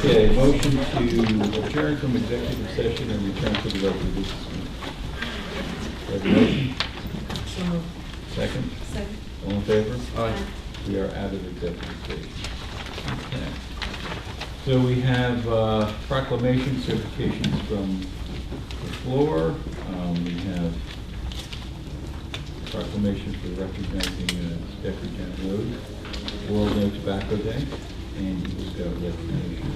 Okay, motion to adjourn from executive session and return to the regular business meeting. Do I have a motion? Second? Second. All in favor? Aye. We are out of executive session. Okay. So we have proclamation certifications from the floor. We have proclamation for recognizing Deptford Town Road, World No Tobacco Day, and Eagle Scout recognition.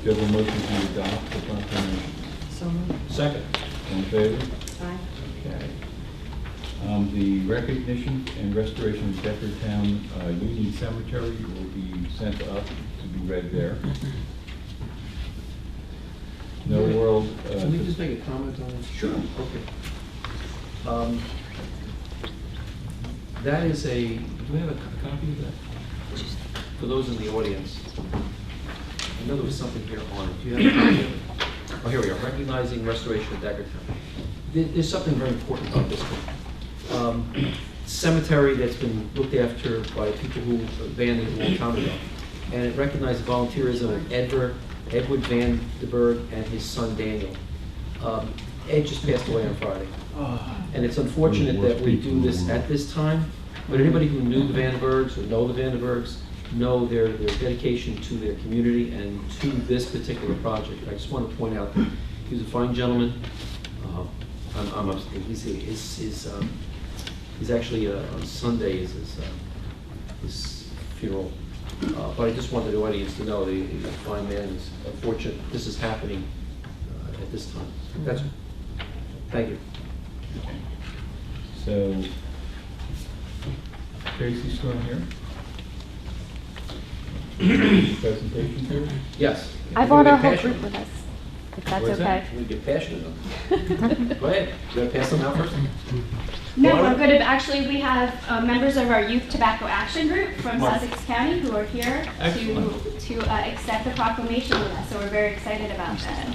Do you have a motion to adopt the proclamation? So moved. Second. All in favor? Aye. Okay. The recognition and restoration of Deptford Town Union Cemetery will be sent up to be read there. No world. Can we just make a comment on this? Sure. Okay. That is a, do we have a copy of that? For those in the audience. I know there was something here on it. Do you have a copy of it? Oh, here we are, recognizing restoration of Deptford Town. There's something very important about this one. Cemetery that's been looked after by people who abandoned it a long time ago. And it recognized the volunteerism of Edward Van de Berg and his son Daniel. Ed just passed away on Friday. And it's unfortunate that we do this at this time, but anybody who knew the Van de Bergs or know the Van de Bergs know their dedication to their community and to this particular project. I just want to point out that he was a fine gentleman. He's actually on Sunday is his funeral. But I just wanted the audience to know that he's a fine man. He's unfortunate this is happening at this time. That's thank you. So, Tracy's still here? Presentation here? Yes. I brought our whole group with us, if that's What's okay. that? We get passionate on it. Go ahead. You want to pass them out first? No, we're good. Actually, we have members of our Youth Tobacco Action Group from Right. Sussex County who are here Excellent. to accept the proclamation with us, so we're very excited about that.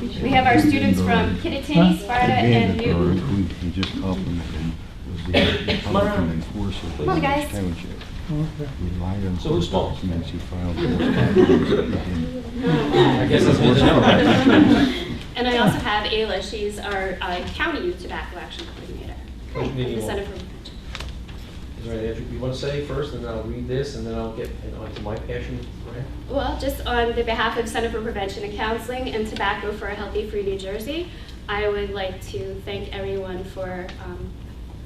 We have our students from Kittatinny, Sparta, and Newton. He just complimented him. Was the Republican enforcer for Come on, guys. Sussex Township. Relied on So who smokes? documents he filed. I guess that's what it's And I also have Ayla. She's our County Youth Tobacco Action Coordinator Great. at the Center for Prevention. Is there anything you want to say first, and then I'll read this, and then I'll get onto my passion. Right? Well, just on the behalf of Center for Prevention and Counseling and Tobacco for a Healthy Free New Jersey, I would like to thank everyone for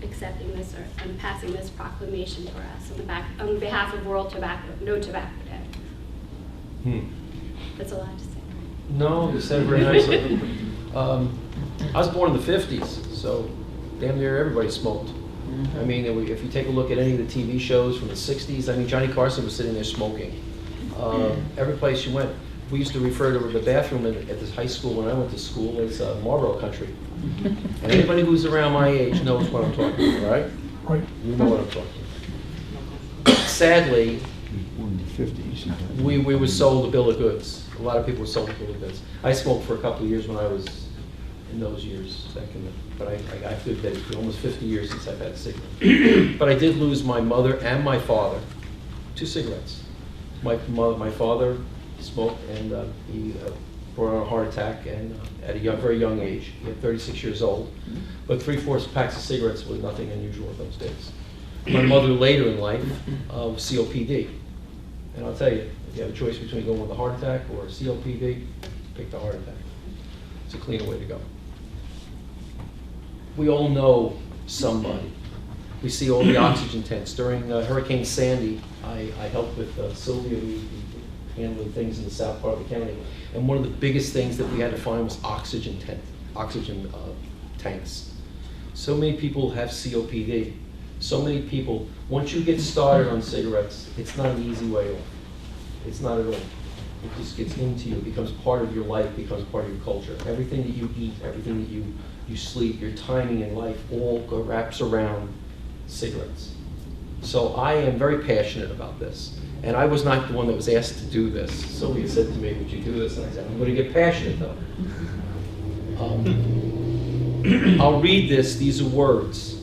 accepting this and passing this proclamation for us on behalf of World No Tobacco Day. That's a lot to say. No, you said it very nicely. I was born in the 50s, so damn near everybody smoked. I mean, if you take a look at any of the TV shows from the 60s, I mean, Johnny Carson was sitting there smoking. Every place you went, we used to refer to the bathroom at this high school when I went to school as Marlboro Country. And anybody who's around my age knows what I'm talking about, right? Right. You know what I'm talking about. Sadly, In the 50s. we were sold a bill of goods. A lot of people were sold a bill of goods. I smoked for a couple of years when I was in those years, but I feel that it's been almost 50 years since I've had a cigarette. But I did lose my mother and my father to cigarettes. My father smoked, and he brought on a heart attack, and at a very young age, he had 36 years old. But 3/4 packs of cigarettes was nothing unusual in those days. My mother later in life was COPD, and I'll tell you, if you have a choice between going with a heart attack or a COPD, pick the heart attack. It's a cleaner way to go. We all know somebody. We see all the oxygen tanks. During Hurricane Sandy, I helped with Sylvia, handling things in the south part of the county. And one of the biggest things that we had to find was oxygen tanks. So many people have COPD. So many people, once you get started on cigarettes, it's not an easy way off. It's not at all. It just gets into you. It becomes part of your life, becomes part of your culture. Everything that you eat, everything that you sleep, your timing in life, all wraps around cigarettes. So I am very passionate about this. And I was not the one that was asked to do this. Sylvia said to me, would you do this? And I said, I'm going to get passionate though. I'll read this, these are words.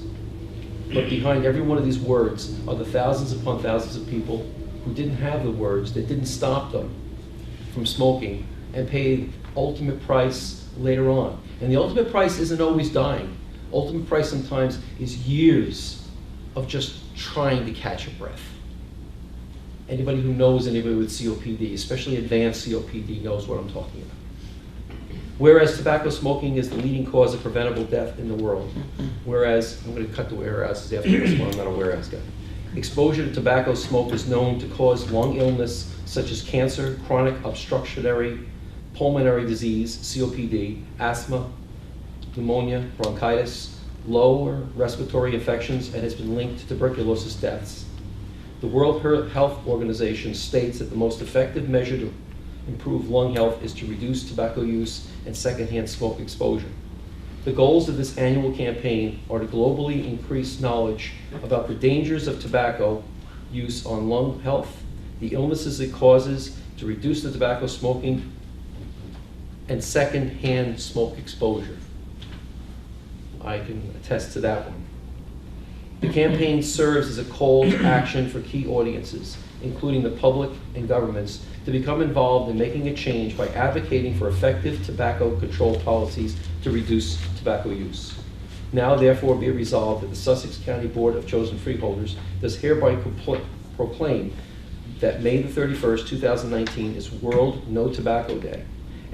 But behind every one of these words are the thousands upon thousands of people who didn't have the words, that didn't stop them from smoking, and paid ultimate price later on. And the ultimate price isn't always dying. Ultimate price sometimes is years of just trying to catch a breath. Anybody who knows anybody with COPD, especially advanced COPD, knows what I'm talking about. Whereas tobacco smoking is the leading cause of preventable death in the world. Whereas, I'm going to cut the whereas after this one, I'm not a whereas guy. Exposure to tobacco smoke is known to cause lung illness such as cancer, chronic obstructive pulmonary disease, COPD, asthma, pneumonia, bronchitis, lower respiratory infections, and has been linked to tuberculosis deaths. The World Health Organization states that the most effective measure to improve lung health is to reduce tobacco use and secondhand smoke exposure. The goals of this annual campaign are to globally increase knowledge about the dangers of tobacco use on lung health, the illnesses it causes, to reduce the tobacco smoking, and secondhand smoke exposure. I can attest to that one. The campaign serves as a call to action for key audiences, including the public and governments, to become involved in making a change by advocating for effective tobacco control policies to reduce tobacco use. Now, therefore, be it resolved that the Sussex County Board of Chosen Freeholders does hereby proclaim that May the 31st, 2019 is World No Tobacco Day,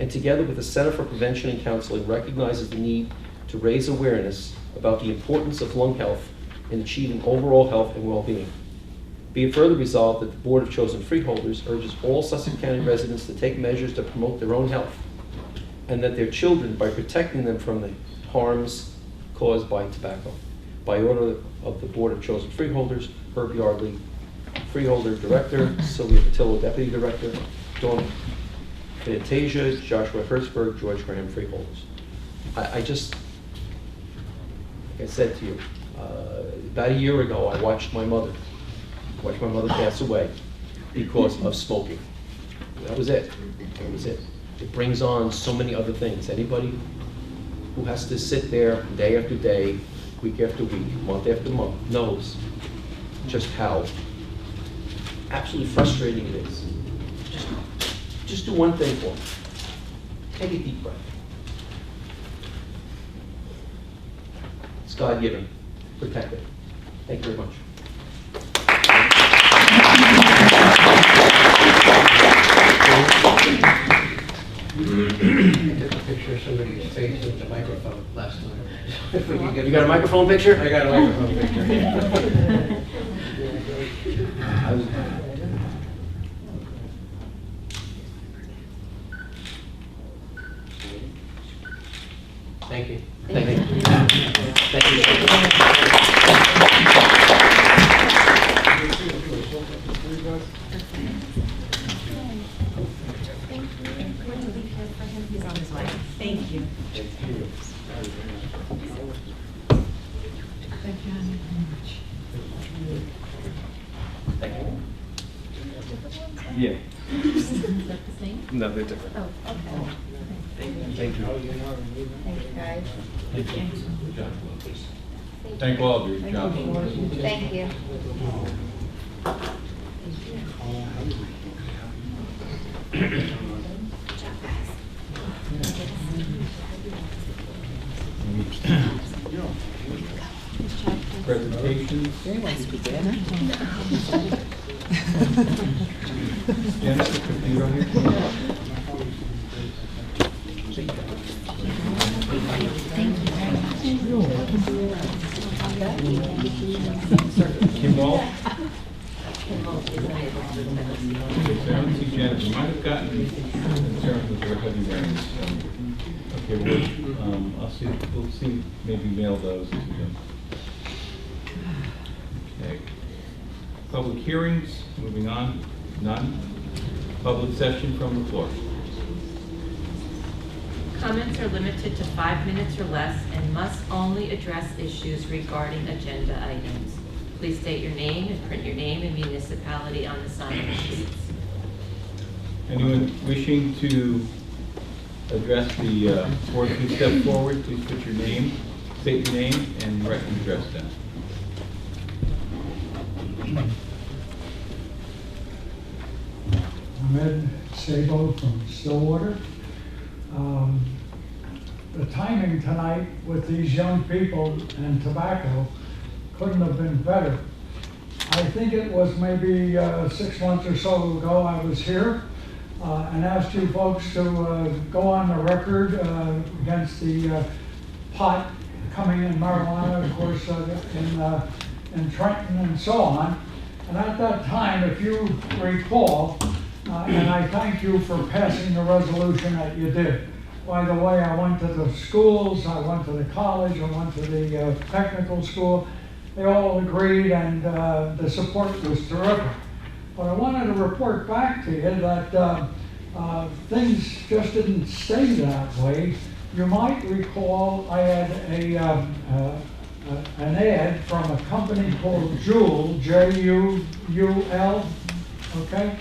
and together with the Center for Prevention and Counseling recognizes the need to raise awareness about the importance of lung health in achieving overall health and well-being. Be it further resolved that the Board of Chosen Freeholders urges all Sussex County residents to take measures to promote their own health, and that their children by protecting them from the harms caused by tobacco. By order of the Board of Chosen Freeholders, Herb Yardley, Freeholder Director, Sylvia Patillo, Deputy Director, Dawn Fantasia, Joshua Hertzberg, George Graham, Freeholders. I just, like I said to you, about a year ago, I watched my mother pass away because of smoking. That was it. That was it. It brings on so many other things. Anybody who has to sit there day after day, week after week, month after month, knows just how absolutely frustrating it is. Just do one thing for me. Take a deep breath. It's God-given. Protect it. Thank you very much. I took a picture of somebody's face with the microphone last time. You got a microphone picture? I got a microphone picture. Thank you. Thank you. Thank He's on his way. Thank you. Thank you very much. Yeah. Is that the same? No, they're different. Oh, okay. Thank you. Thank you, guys. Thank all of you. Good job. Thank you. Presentations. Janice, the computer on here. Kim Wall? I don't see Janice. We might have gotten concerned with her heavy rains. Okay, we'll see. We'll see. Maybe mail those to them. Okay. Public hearings. Moving on. None. Public session from the floor. Comments are limited to 5 minutes or less and must only address issues regarding agenda items. Please state your name and print your name and municipality on the sign-in sheets. Anyone wishing to address the board, please step forward. Please put your name, state your name, and write the address down. Ahmed Sabo from Stillwater. The timing tonight with these young people and tobacco couldn't have been better. I think it was maybe 6 months or so ago I was here and asked you folks to go on the record against the pot coming in marijuana, of course, in Trenton and so on. And at that time, if you recall, and I thank you for passing the resolution that you did. By the way, I went to the schools, I went to the college, I went to the technical school. They all agreed, and the support was terrific. But I wanted to report back to you that things just didn't stay that way. You might recall I had an ad from a company called Juul, J-U-U-L, okay?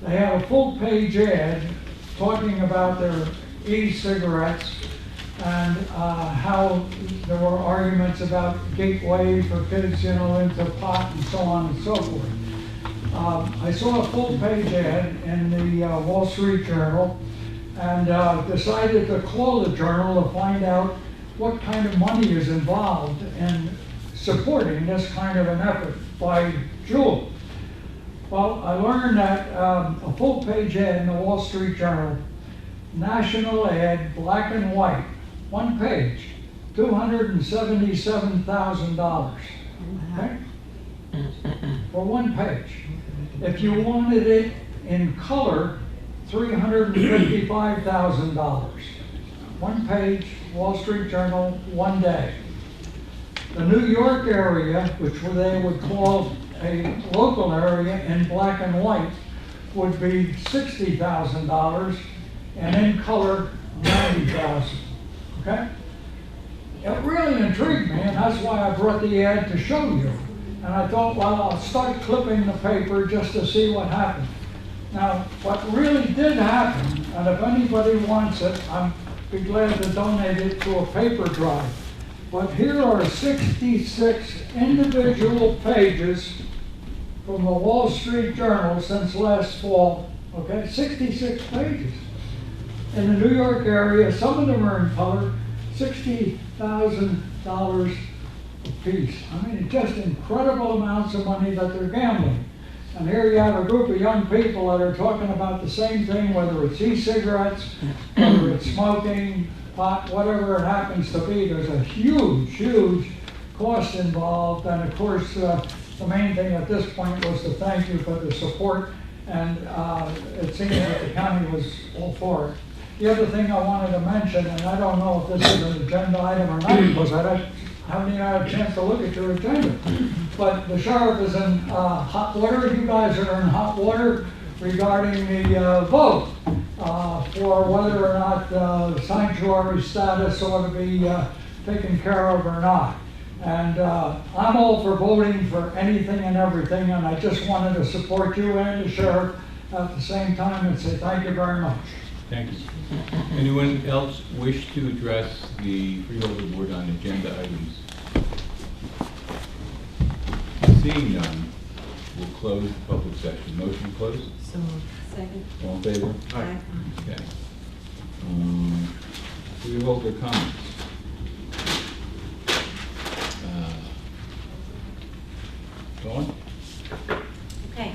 They had a full-page ad talking about their e-cigarettes and how there were arguments about gateway for kids, you know, into pot and so on and so forth. I saw a full-page ad in the Wall Street Journal and decided to call the journal to find out what kind of money is involved in supporting this kind of an effort by Juul. Well, I learned that a full-page ad in the Wall Street Journal, national ad, black and white, one page, $277,000, okay? For one page. If you wanted it in color, $355,000. One page, Wall Street Journal, one day. The New York area, which they would call a local area in black and white, would be $60,000, and in color, $90,000. Okay? It really intrigued me, and that's why I brought the ad to show you. And I thought, well, I'll start clipping the paper just to see what happened. Now, what really did happen, and if anybody wants it, I'd be glad to donate it to a paper drive. But here are 66 individual pages from the Wall Street Journal since last fall. Okay, 66 pages. In the New York area, some of them are in color, $60,000 a piece. I mean, just incredible amounts of money that they're gambling. And here you have a group of young people that are talking about the same thing, whether it's e-cigarettes, whether it's smoking, pot, whatever it happens to be. There's a huge, huge cost involved. And of course, the main thing at this point was to thank you for the support. And it seems that the county was all for it. The other thing I wanted to mention, and I don't know if this is an agenda item or not, because I haven't even had a chance to look at your agenda. But the sheriff is in hot water. You guys are in hot water regarding the vote for whether or not sanctuary status ought to be taken care of or not. And I'm all for voting for anything and everything, and I just wanted to support you and the sheriff at the same time and say thank you very much. Thank you. Anyone else wish to address the Freeholder Board on agenda items? Seeing none, we'll close the public session. Motion closed? So moved. Second. All in favor? Aye. Okay. Freeholder comments. Dawn? Okay,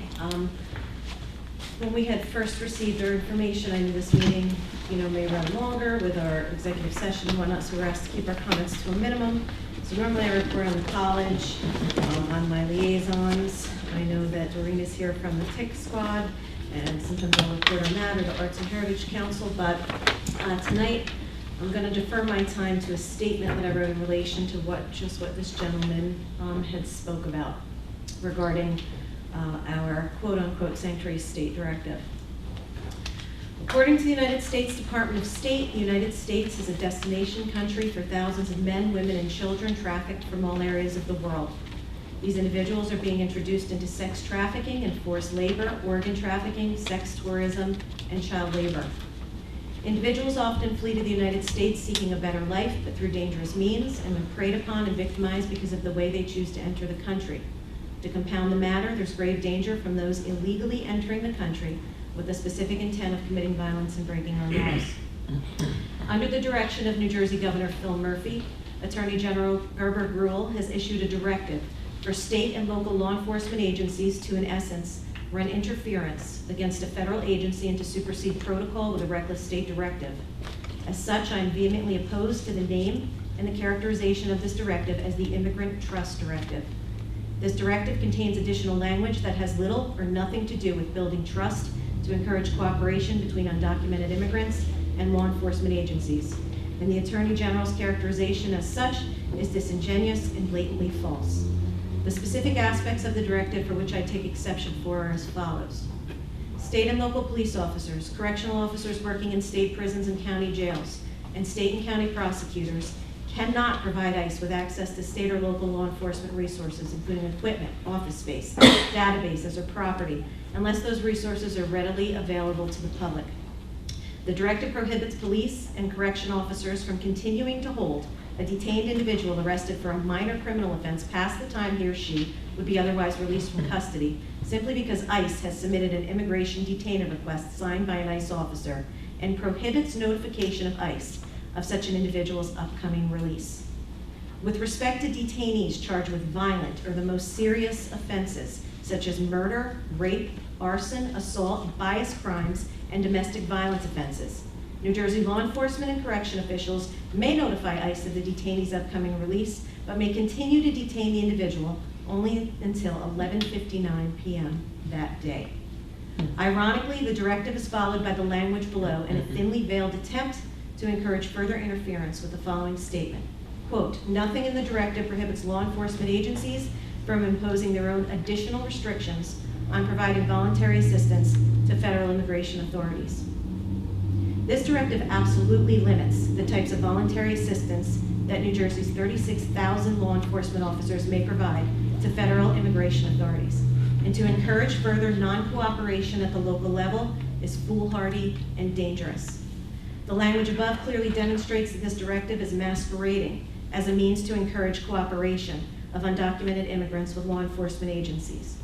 when we had first received our information, I knew this meeting, may run longer with our executive session and whatnot, so we're asked to keep our comments to a minimum. So normally I report on the college, on my liaisons. I know that Doreen is here from the TIC squad, and sometimes I'll report on that or the Arts and Heritage Council, but tonight I'm going to defer my time to a statement that I wrote in relation to what this gentleman had spoke about regarding our quote-unquote sanctuary state directive. According to the United States Department of State, the United States is a destination country for thousands of men, women, and children trafficked from all areas of the world. These individuals are being introduced into sex trafficking and forced labor, organ trafficking, sex tourism, and child labor. Individuals often flee to the United States seeking a better life, but through dangerous means, and when preyed upon and victimized because of the way they choose to enter the country. To compound the matter, there's grave danger from those illegally entering the country with the specific intent of committing violence and breaking our laws. Under the direction of New Jersey Governor Phil Murphy, Attorney General Gerber Gruhl has issued a directive for state and local law enforcement agencies to, in essence, run interference against a federal agency and to supersede protocol with a reckless state directive. As such, I am vehemently opposed to the name and the characterization of this directive as the Immigrant Trust Directive. This directive contains additional language that has little or nothing to do with building trust to encourage cooperation between undocumented immigrants and law enforcement agencies. And the Attorney General's characterization as such is disingenuous and blatantly false. The specific aspects of the directive for which I take exception for are as follows. State and local police officers, correctional officers working in state prisons and county jails, and state and county prosecutors cannot provide ICE with access to state or local law enforcement resources, including equipment, office space, databases, or property, unless those resources are readily available to the public. The directive prohibits police and correction officers from continuing to hold a detained individual arrested for a minor criminal offense past the time he or she would be otherwise released from custody, simply because ICE has submitted an immigration detainer request signed by an ICE officer and prohibits notification of ICE of such an individual's upcoming release. With respect to detainees charged with violent or the most serious offenses, such as murder, rape, arson, assault, bias crimes, and domestic violence offenses, New Jersey law enforcement and correction officials may notify ICE of the detainee's upcoming release, but may continue to detain the individual only until 11:59 p.m. that day. Ironically, the directive is followed by the language below in a thinly veiled attempt to encourage further interference with the following statement. Quote, nothing in the directive prohibits law enforcement agencies from imposing their own additional restrictions on providing voluntary assistance to federal immigration authorities. This directive absolutely limits the types of voluntary assistance that New Jersey's 36,000 law enforcement officers may provide to federal immigration authorities. And to encourage further non-cooperation at the local level is foolhardy and dangerous. The language above clearly demonstrates that this directive is masquerading as a means to encourage cooperation of undocumented immigrants with law enforcement agencies.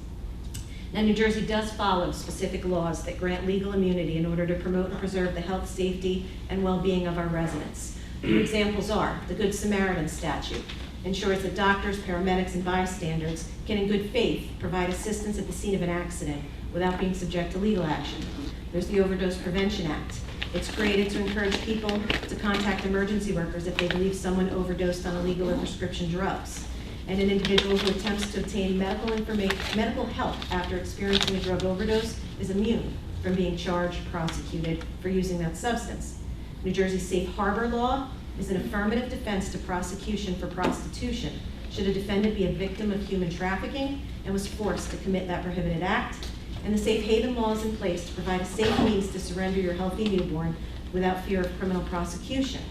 Now, New Jersey does follow specific laws that grant legal immunity in order to promote and preserve the health, safety, and well-being of our residents. Few examples are the Good Samaritan statute, ensures that doctors, paramedics, and bystanders can in good faith provide assistance at the scene of an accident without being subject to legal action. There's the Overdose Prevention Act. It's created to encourage people to contact emergency workers if they believe someone overdosed on illegal or prescription drugs. And an individual who attempts to obtain medical help after experiencing a drug overdose is immune from being charged, prosecuted for using that substance. New Jersey's safe harbor law is an affirmative defense to prosecution for prostitution should a defendant be a victim of human trafficking and was forced to commit that prohibited act. And the safe haven law is in place to provide a safe means to surrender your healthy newborn without fear of criminal prosecution.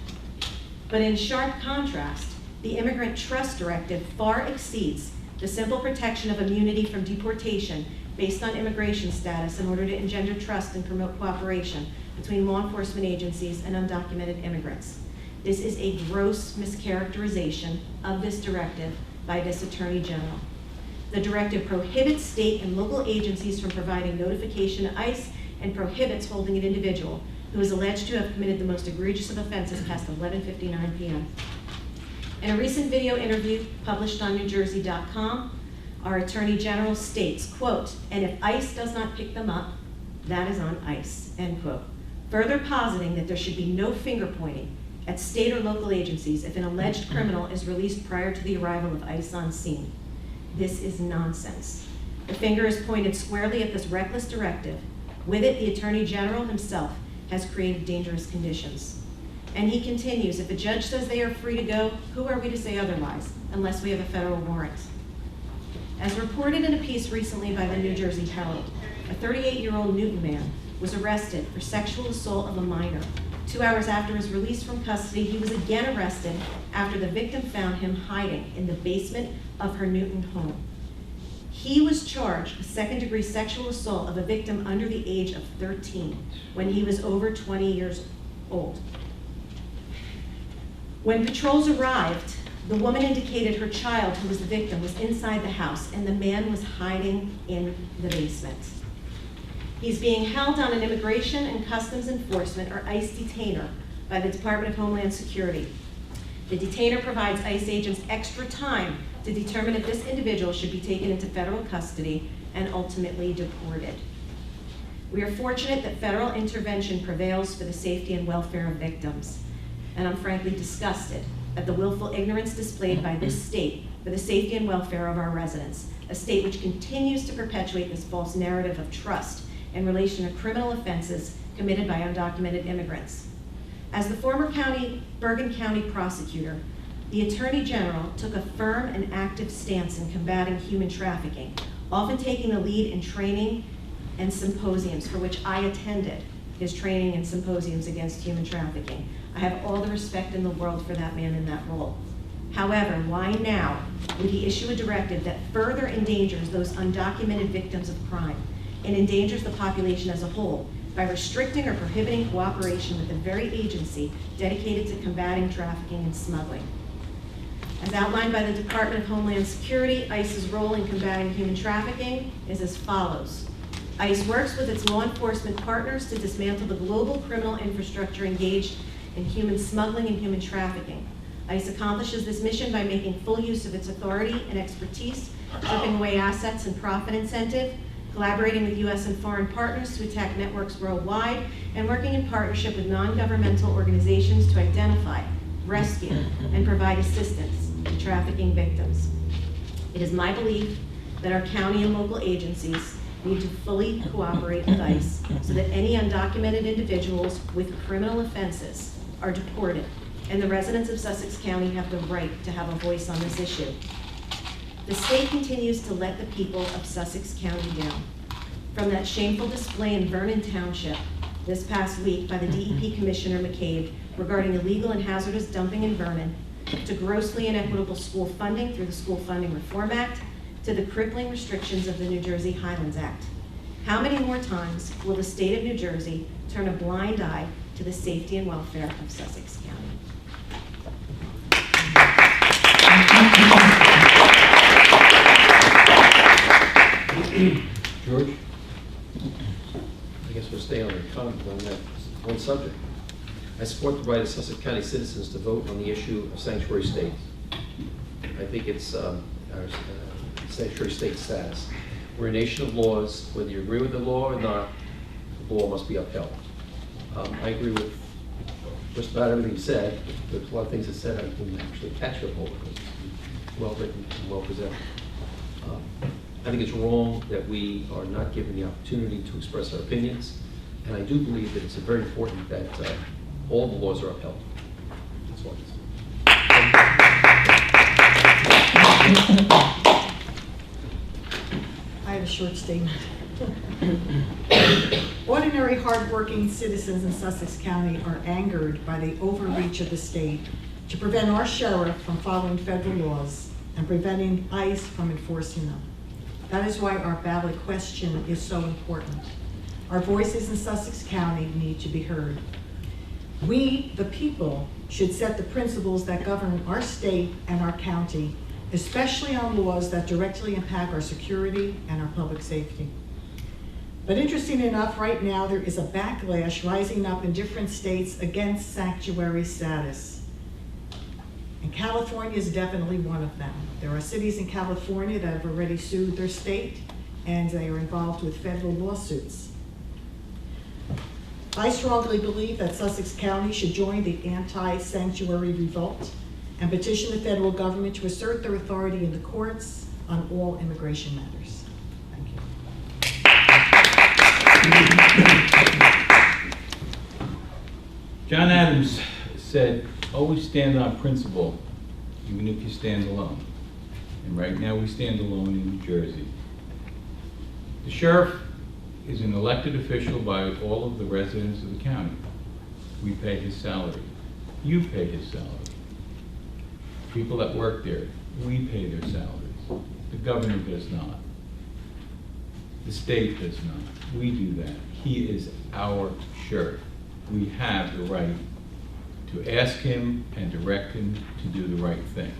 But in sharp contrast, the Immigrant Trust Directive far exceeds the simple protection of immunity from deportation based on immigration status in order to engender trust and promote cooperation between law enforcement agencies and undocumented immigrants. This is a gross mischaracterization of this directive by this Attorney General. The directive prohibits state and local agencies from providing notification to ICE and prohibits holding an individual who is alleged to have committed the most egregious of offenses past 11:59 p.m. In a recent video interview published on NewJersey.com, our Attorney General states, quote, and if ICE does not pick them up, that is on ICE, end quote. Further positing that there should be no finger pointing at state or local agencies if an alleged criminal is released prior to the arrival of ICE on scene. This is nonsense. The finger is pointed squarely at this reckless directive. With it, the Attorney General himself has created dangerous conditions. And he continues, if a judge says they are free to go, who are we to say otherwise, unless we have a federal warrant? As reported in a piece recently by the New Jersey Herald, a 38-year-old Newton man was arrested for sexual assault of a minor. 2 hours after his release from custody, he was again arrested after the victim found him hiding in the basement of her Newton home. He was charged with second-degree sexual assault of a victim under the age of 13 when he was over 20 years old. When patrols arrived, the woman indicated her child, who was the victim, was inside the house and the man was hiding in the basement. He's being held on an Immigration and Customs Enforcement, or ICE, detainer by the Department of Homeland Security. The detainer provides ICE agents extra time to determine if this individual should be taken into federal custody and ultimately deported. We are fortunate that federal intervention prevails for the safety and welfare of victims, and I'm frankly disgusted at the willful ignorance displayed by this state for the safety and welfare of our residents, a state which continues to perpetuate this false narrative of trust in relation to criminal offenses committed by undocumented immigrants. As the former Bergen County prosecutor, the Attorney General took a firm and active stance in combating human trafficking, often taking the lead in training and symposiums for which I attended, his training and symposiums against human trafficking. I have all the respect in the world for that man in that role. However, why now would he issue a directive that further endangers those undocumented victims of crime and endangers the population as a whole by restricting or prohibiting cooperation with the very agency dedicated to combating trafficking and smuggling? As outlined by the Department of Homeland Security, ICE's role in combating human trafficking is as follows. ICE works with its law enforcement partners to dismantle the global criminal infrastructure engaged in human smuggling and human trafficking. ICE accomplishes this mission by making full use of its authority and expertise, stripping away assets and profit incentive, collaborating with U.S. and foreign partners to attack networks worldwide, and working in partnership with non-governmental organizations to identify, rescue, and provide assistance to trafficking victims. It is my belief that our county and local agencies need to fully cooperate with ICE so that any undocumented individuals with criminal offenses are deported, and the residents of Sussex County have the right to have a voice on this issue. The state continues to let the people of Sussex County down. From that shameful display in Vernon Township this past week by the DEP Commissioner McCabe regarding illegal and hazardous dumping in Vernon, to grossly inequitable school funding through the School Funding Reform Act, to the crippling restrictions of the New Jersey Highlands Act. How many more times will the state of New Jersey turn a blind eye to the safety and welfare of Sussex County? George? I guess we'll stay on that one subject. I support the right of Sussex County citizens to vote on the issue of sanctuary states. I think it's our sanctuary state status. We're a nation of laws. Whether you agree with the law or not, the law must be upheld. I agree with just about everything you said. There's a lot of things that said I didn't actually catch the whole because it's well written and well presented. I think it's wrong that we are not given the opportunity to express our opinions, and I do believe that it's very important that all the laws are upheld. That's what I have a short statement. Ordinary, hardworking citizens in Sussex County are angered by the overreach of the state to prevent our sheriff from following federal laws and preventing ICE from enforcing them. That is why our ballot question is so important. Our voices in Sussex County need to be heard. We, the people, should set the principles that govern our state and our county, especially on laws that directly impact our security and our public safety. But interesting enough, right now there is a backlash rising up in different states against sanctuary status. And California is definitely one of them. There are cities in California that have already sued their state, and they are involved with federal lawsuits. I strongly believe that Sussex County should join the anti-sanctuary revolt and petition the federal government to assert their authority in the courts on all immigration matters. Thank you. John Adams said, always stand on principle, even if you stand alone. And right now we stand alone in New Jersey. The sheriff is an elected official by all of the residents of the county. We pay his salary. You pay his salary. People that work there, we pay their salaries. The governor does not. The state does not. We do that. He is our sheriff. We have the right to ask him and direct him to do the right thing.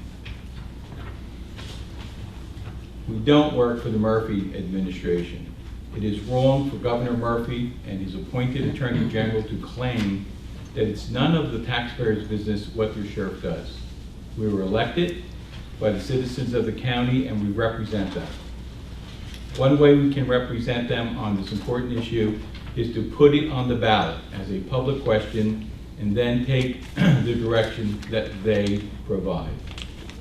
We don't work for the Murphy administration. It is wrong for Governor Murphy and his appointed Attorney General to claim that it's none of the taxpayers' business what their sheriff does. We were elected by the citizens of the county and we represent them. One way we can represent them on this important issue is to put it on the ballot as a public question and then take the direction that they provide.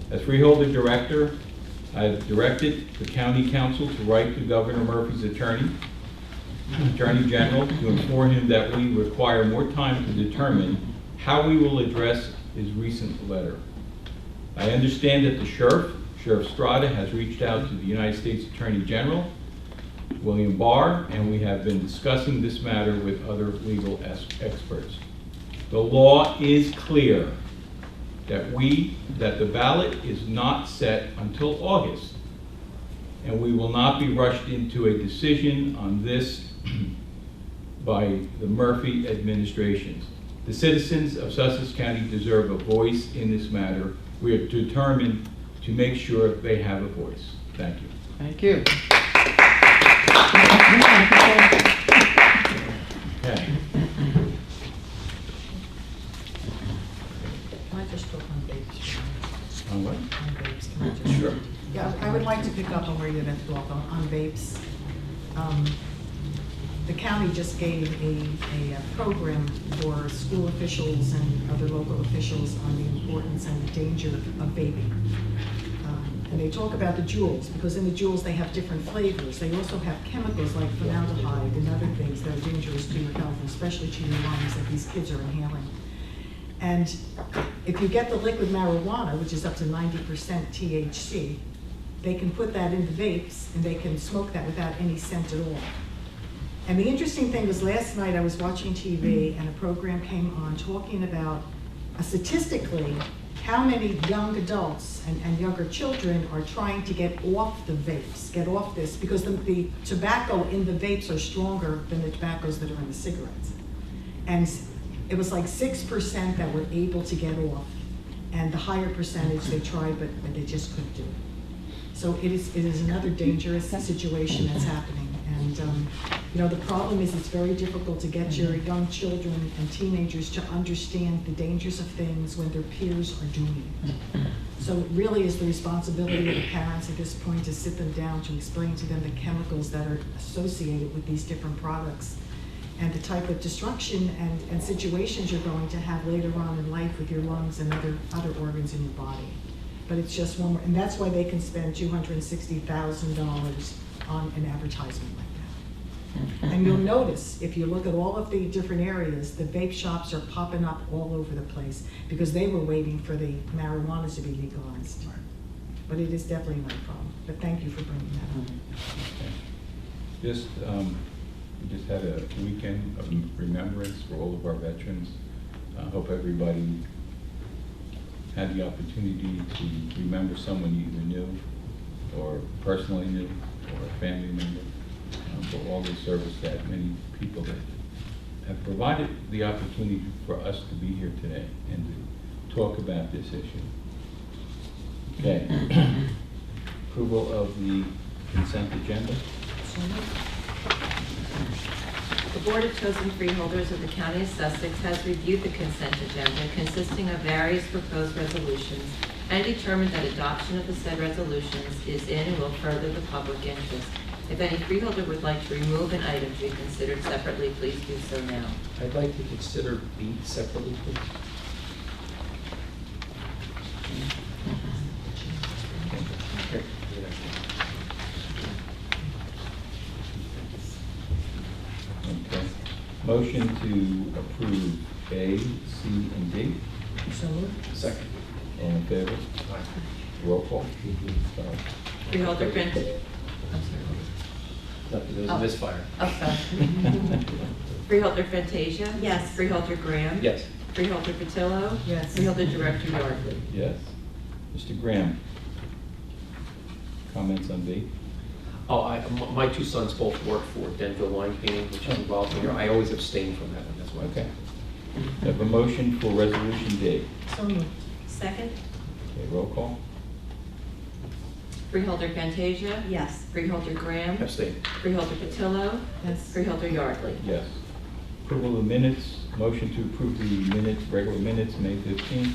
As Freeholder Director, I've directed the County Council to write to Governor Murphy's Attorney General to inform him that we require more time to determine how we will address his recent letter. I understand that the Sheriff Strada, has reached out to the United States Attorney General, William Barr, and we have been discussing this matter with other legal experts. The law is clear that the ballot is not set until August, and we will not be rushed into a decision on this by the Murphy administration. The citizens of Sussex County deserve a voice in this matter. We are determined to make sure they have a voice. Thank you. Thank you. Okay. Can I just talk on vapes? On what? On vapes, can I just? Sure. Yeah, I would like to pick up on where you left off on vapes. The county just gave a program for school officials and other local officials on the importance and the danger of vaping. And they talk about the jewels, because in the jewels they have different flavors. They also have chemicals like formaldehyde and other things that are dangerous to your health, and especially to your lungs that these kids are inhaling. And if you get the liquid marijuana, which is up to 90% THC, they can put that in the vapes and they can smoke that without any scent at all. And the interesting thing was last night I was watching TV and a program came on talking about statistically how many young adults and younger children are trying to get off the vapes, get off this, because the tobacco in the vapes are stronger than the tobaccos that are in the cigarettes. And it was like 6% that were able to get off, and the higher percentage they tried, but they just couldn't do it. So it is another dangerous situation that's happening. And you know, the problem is it's very difficult to get your young children and teenagers to understand the dangers of things when their peers are doing it. So it really is the responsibility of the parents at this point to sit them down, to explain to them the chemicals that are associated with these different products and the type of destruction and situations you're going to have later on in life with your lungs and other organs in your body. But it's just one more, and that's why they can spend $260,000 on an advertisement like that. And you'll notice, if you look at all of the different areas, the vape shops are popping up all over the place because they were waiting for the marijuana to be legalized. But it is definitely not a problem. But thank you for bringing that up. We just had a weekend of remembrance for all of our veterans. I hope everybody had the opportunity to remember someone you either knew or personally knew or a family member for all the service that many people that have provided the opportunity for us to be here today and to talk about this issue. Okay. Approval of the consent agenda. The Board of Chosen Freeholders of the County of Sussex has reviewed the consent agenda consisting of various proposed resolutions and determined that adoption of the said resolutions is in and will further the public interest. If any freeholder would like to remove an item to be considered separately, please do so now. I'd like to consider B separately, please. Okay. Okay. Motion to approve A, C, and D. So moved. Second. All in favor? Roll call. Sorry. Freeholder Brent. I'm sorry. There's a misfire. Oh, sorry. Freeholder Fantasia? Yes. Freeholder Graham? Yes. Freeholder Patillo? Yes. Freeholder Director Yardley? Yes. Mr. Graham. Comments on B? Oh, my two sons both work for Denville Wine Painting, which is involved here. I always abstain from that one, that's why. Okay. We have a motion for resolution D. So moved. Second? Okay, roll call. Freeholder Fantasia? Yes. Freeholder Graham? Abstain. Freeholder Patillo? Yes. Freeholder Yardley? Yes. Approval of the minutes, motion to approve the minutes, regular minutes, May 15th,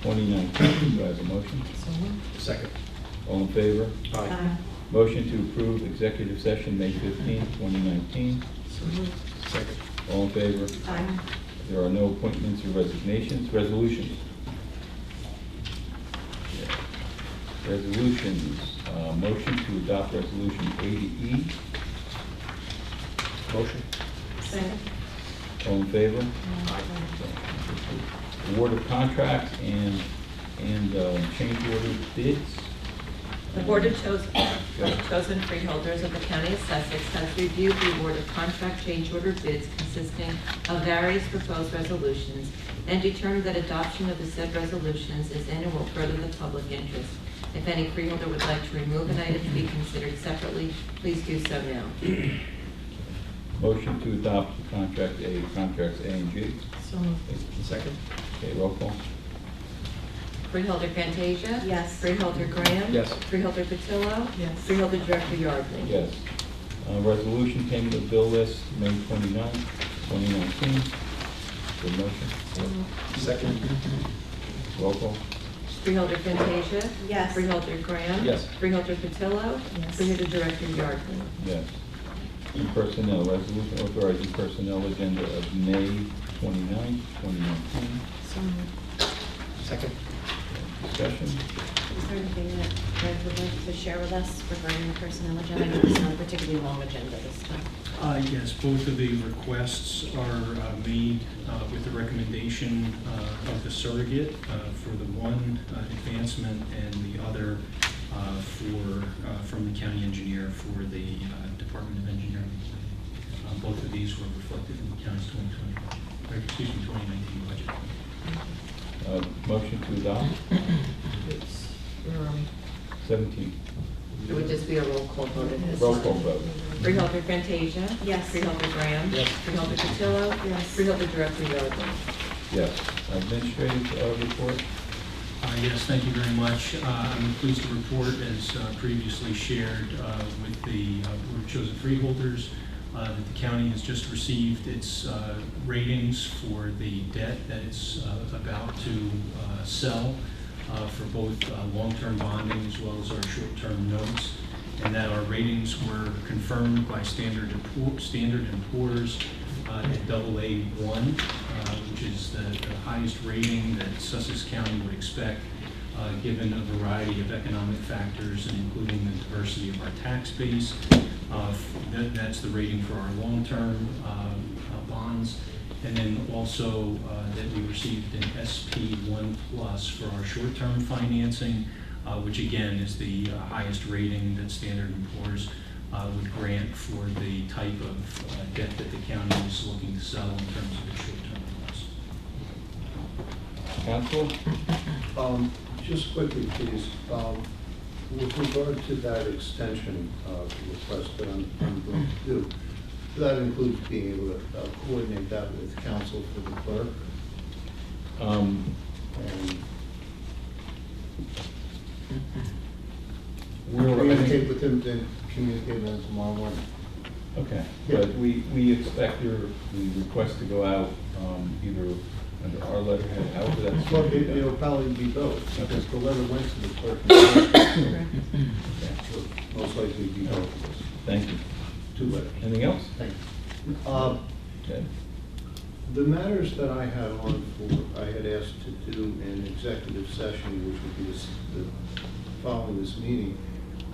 2019. Do I have a motion? So moved. Second. All in favor? Aye. Motion to approve executive session, May 15th, 2019. So moved. Second. All in favor? Aye. There are no appointments or resignations. Resolutions. Resolutions, motion to adopt resolution 80E. Motion. Second. All in favor? Award of contracts and change order bids. The Board of Chosen Freeholders of the County of Sussex has reviewed the award of contract change order bids consisting of various proposed resolutions and determined that adoption of the said resolutions is in and will further the public interest. If any freeholder would like to remove an item to be considered separately, please do so now. Motion to adopt the contracts A and G. So moved. Second. Okay, roll call. Freeholder Fantasia? Yes. Freeholder Graham? Yes. Freeholder Patillo? Yes. Freeholder Director Yardley? Yes. Resolution payment of bill list, May 29th, 2019. Good motion. So moved. Second. Roll call. Freeholder Fantasia? Yes. Freeholder Graham? Yes. Freeholder Patillo? Yes. Freeholder Director Yardley? Yes. And personnel, resolution authorizing personnel agenda of May 29th, 2019. So moved. Second. Discussion. Is there anything that Greg would like to share with us regarding the personnel agenda? I know it's not a particularly long agenda this time. Yes, both of the requests are made with the recommendation of the surrogate for the one advancement and the other from the county engineer for the Department of Engineering. Both of these were reflected in the county's 2019 budget. Motion to adopt, Where are we? 17. It would just be a roll call vote in this. Roll call vote. Freeholder Fantasia? Yes. Freeholder Graham? Yes. Freeholder Patillo? Yes. Freeholder Director Yardley? Yes. Administrative report. Yes, thank you very much. I'm pleased to report, as previously shared with the Board of Chosen Freeholders, that the county has just received its ratings for the debt that it's about to sell for both long-term bonding as well as our short-term notes, and that our ratings were confirmed by Standard & Poor's at AA1, which is the highest rating that Sussex County would expect, given a variety of economic factors, and including the diversity of our tax base. That's the rating for our long-term bonds. And then also that we received an SP1 plus for our short-term financing, which again is the highest rating that Standard & Poor's would grant for the type of debt that the county is looking to sell in terms of the short-term loans. Council? Just quickly, please, with regard to that extension request that I'm going to do, that includes being able to coordinate that with counsel for the clerk. And communicate with him, then communicate with him tomorrow morning. Okay, Yeah. but we expect the request to go out either under our letterhead, however that's. Well, it'll probably be both, because the letter went to the clerk. Okay. So most likely be both. Thank you. Two letters. Anything else? Thank you. Okay. The matters that I had on for, I had asked to do an executive session, which would be following this meeting.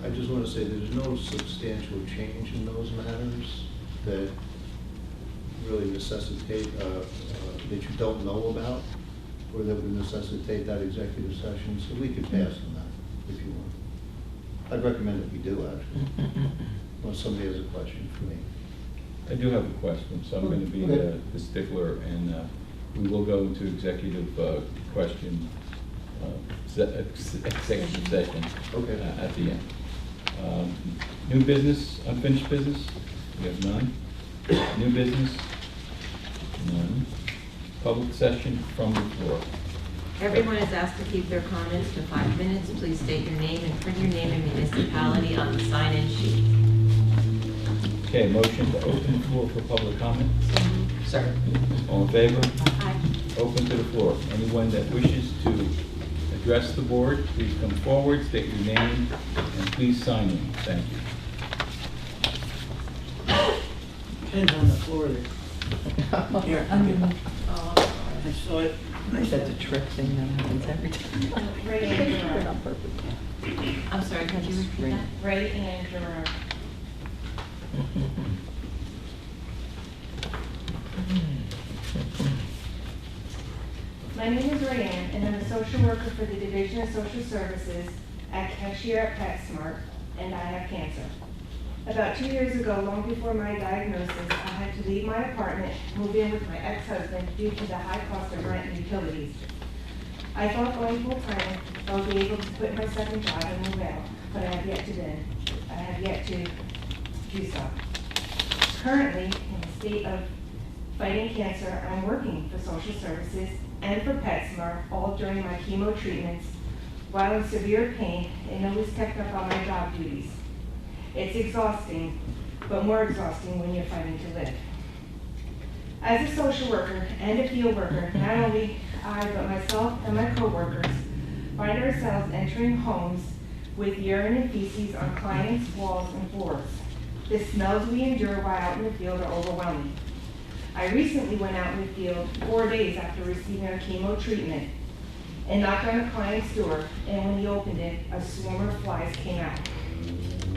I just want to say there's no substantial change in those matters that really necessitate, that you don't know about, or that would necessitate that executive session, so we could pass on that if you want. I'd recommend that we do, actually, unless somebody has a question for me. I do have a question, so I'm going to be Okay. the stickler, and we will go into executive question, executive session Okay. at the end. New business, unfinished business? We have none. New business? None. Public session from the floor. Everyone is asked to keep their comments to 5 minutes. Please state your name and print your name and municipality on the sign-in sheet. Okay, motion to open the floor for public comment. Second. All in favor? Aye. Open to the floor. Anyone that wishes to address the board, please come forward, state your name, and please sign in. Thank you. Pen's on the floor there. Here, I saw it. That's a trick thing that happens every time. Not perfect. I'm sorry, could you repeat that? Ray and Gerard. My name is Rayanne, and I'm a social worker for the Division of Social Services at Cashier at PetSmart, and I have cancer. About 2 years ago, long before my diagnosis, I had to leave my apartment, move in with my ex-husband due to the high cost of rent and utilities. I thought going full-time, I would be able to quit my second job and move out, but I have yet to do so. Currently, in the state of fighting cancer, I'm working for social services and for PetSmart, all during my chemo treatments, while in severe pain and always kept up on my job duties. It's exhausting, but more exhausting when you're fighting to live. As a social worker and a field worker, not only I, but myself and my coworkers find ourselves entering homes with urine and feces on clients' walls and floors. The smells we endure while out in the field are overwhelming. I recently went out in the field 4 days after receiving a chemo treatment and knocked on a client's door, and when he opened it, a swarm of flies came out.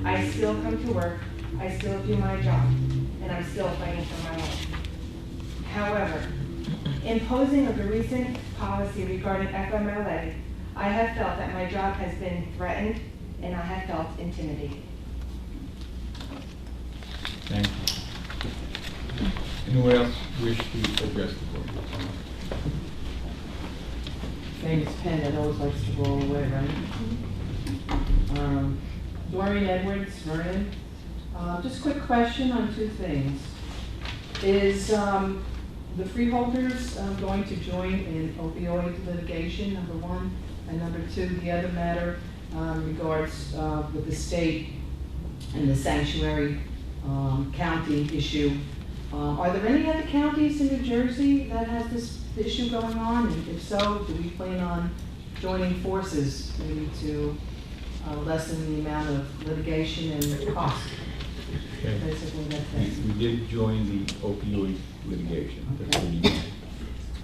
I still come to work, I still do my job, and I'm still fighting for my life. However, imposing of the recent policy regarding FMLA, I have felt that my job has been threatened and I have felt intimidated. Thank you. Anyone else wish to address the board? Famous pen that always likes to roll away, right? Doreen Edwards, Vernon. Just a quick question on two things. Is the Freeholders going to join in opioid litigation, number one? And number two, the other matter regards with the state and the sanctuary county issue. Are there any other counties in New Jersey that has this issue going on? And if so, do we plan on joining forces maybe to lessen the amount of litigation and cost? Okay. Basically, that's it. We did join the opioid litigation. That's what we did.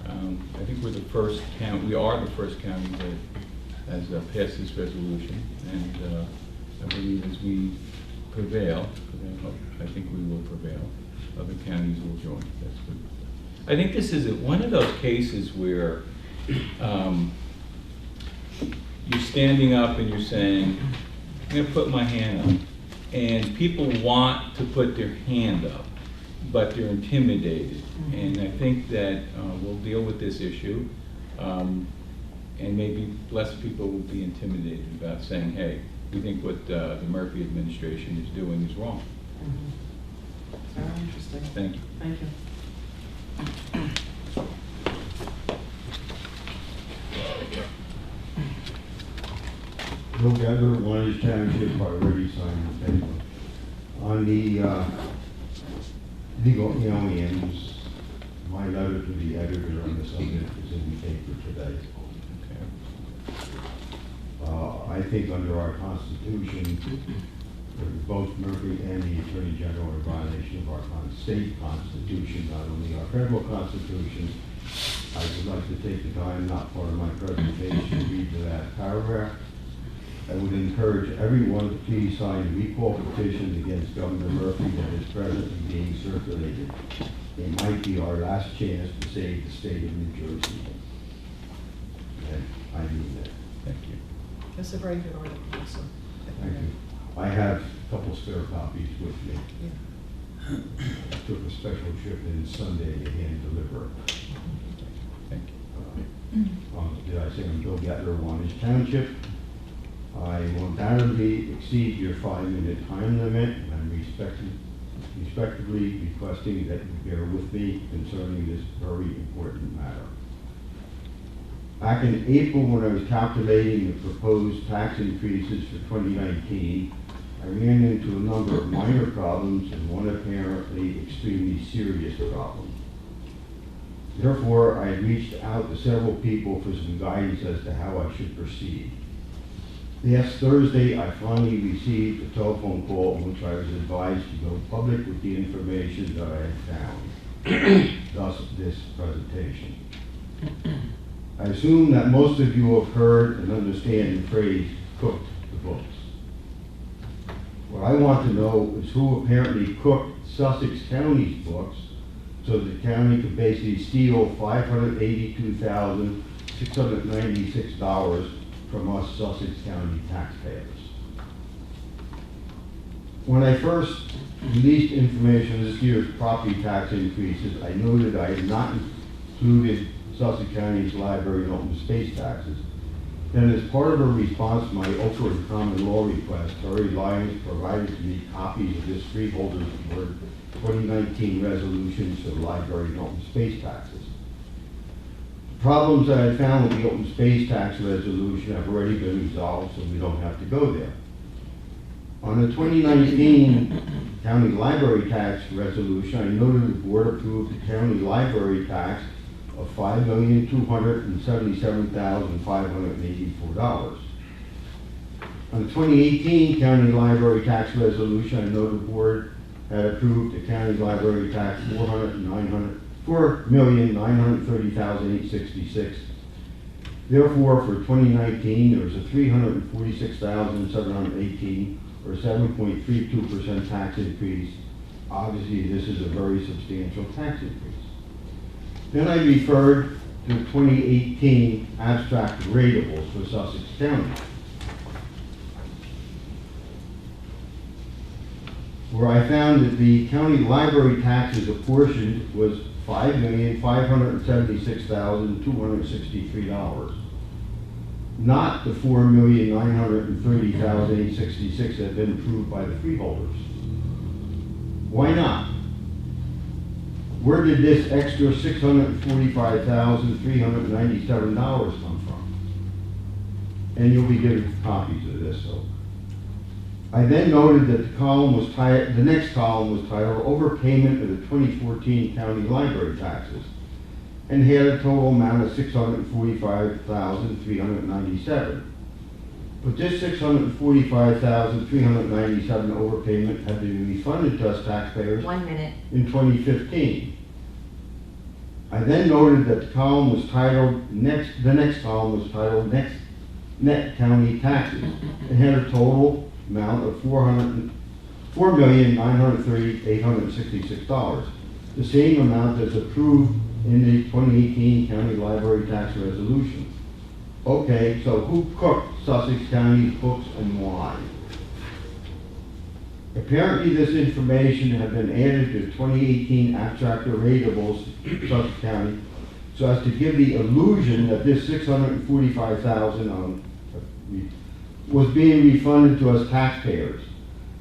I think we're the first county, we are the first county that has passed this resolution, and I believe as we prevail, I think we will prevail, other counties will join. That's good. I think this is one of those cases where you're standing up and you're saying, I'm going to put my hand up. And people want to put their hand up, but they're intimidated. And I think that we'll deal with this issue, and maybe less people will be intimidated about saying, hey, we think what the Murphy administration is doing is wrong. Very interesting. Thank you. Thank you. Look, Edgar, Orange Township, already signed the paper. On the legal aliens, my letter to the editor on the subject is in the paper today. I think under our Constitution, both Murphy and the Attorney General are in violation of our state Constitution, not only our federal Constitution. I would like to take the time, not part of my presentation, to read that paragraph. I would encourage everyone to please sign a recall petition against Governor Murphy that is presently being circulated. It might be our last chance to save the state of New Jersey. And I mean that. Thank you. That's a very good article, so. Thank you. I have a couple spare copies with me. I took a special trip in Sunday to hand deliver. Thank you. Did I say I'm Bill Gettler, Wantage Township? I will undoubtedly exceed your 5-minute time limit. I'm respectfully requesting that you bear with me concerning this very important matter. Back in April, when I was calculating the proposed tax increases for 2019, I ran into a number of minor problems and one apparently extremely serious problem. Therefore, I reached out to several people for some guidance as to how I should proceed. Last Thursday, I finally received a telephone call in which I was advised to go public with the information that I had found, thus this presentation. I assume that most of you have heard and understand the phrase, cooked the books. What I want to know is who apparently cooked Sussex County's books so the county could basically steal $582,696 from us Sussex County taxpayers. When I first released information on this year's property tax increases, I noted I had not included Sussex County's library and open space taxes. Then, as part of a response to my Oprah and Common Law request, Terry Lyons provided to me copies of this Freeholders Board 2019 resolutions for the library and open space taxes. The problems that I found with the open space tax resolution have already been resolved, so we don't have to go there. On the 2019 county library tax resolution, I noted the board approved the county library tax of $5,277,584. On the 2018 county library tax resolution, I know the board had approved the county library tax $4,930,866. Therefore, for 2019, there was a $346,718, or 7.32% tax increase. Obviously, this is a very substantial tax increase. Then I referred to 2018 abstract ratables for Sussex County, where I found that the county library taxes apportioned was $5,576,263, not the $4,930,866 that had been approved by the freeholders. Why not? Where did this extra $645,397 come from? And you'll be given copies of this. So I then noted that the next column was titled Overpayment of the 2014 County Library Taxes, and had a total amount of $645,397. But this $645,397 overpayment had been refunded to us taxpayers 1 minute. in 2015. I then noted that the column was titled the next column was titled Net County Taxes, and had a total amount of $4,930,866, the same amount as approved in the 2018 County Library Tax Resolution. Okay, so who cooked Sussex County's books and why? Apparently this information had been added to 2018 abstract ratables Sussex County so as to give the illusion that this $645,000 was being refunded to us taxpayers.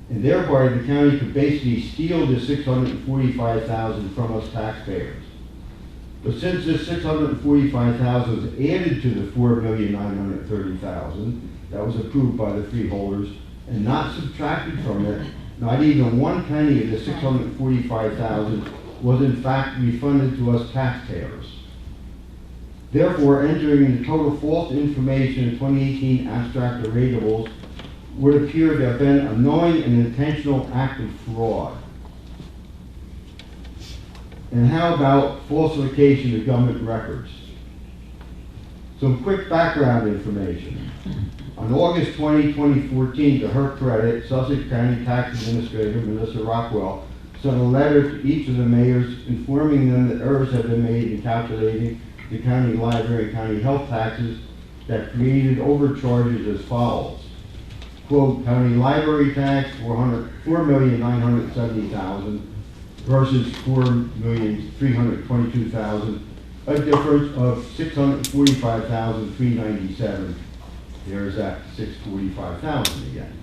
And thereby the county could basically steal the $645,000 from us taxpayers. But since this $645,000 was added to the $4,930,000 that was approved by the freeholders and not subtracted from it, not even one penny of the $645,000 was in fact refunded to us taxpayers. Therefore, entering the total false information in 2018 abstract ratables would appear to have been a knowing and intentional act of fraud. And how about falsification of government records? Some quick background information. On August 20, 2014, to her credit, Sussex County Tax Administrator Melissa Rockwell sent a letter to each of the mayors informing them that errors had been made in calculating the county library and county health taxes that created overcharges as follows. Quote, county library tax, $4,970,000 versus $4,322,000, a difference of $645,397. There's that $645,000 again.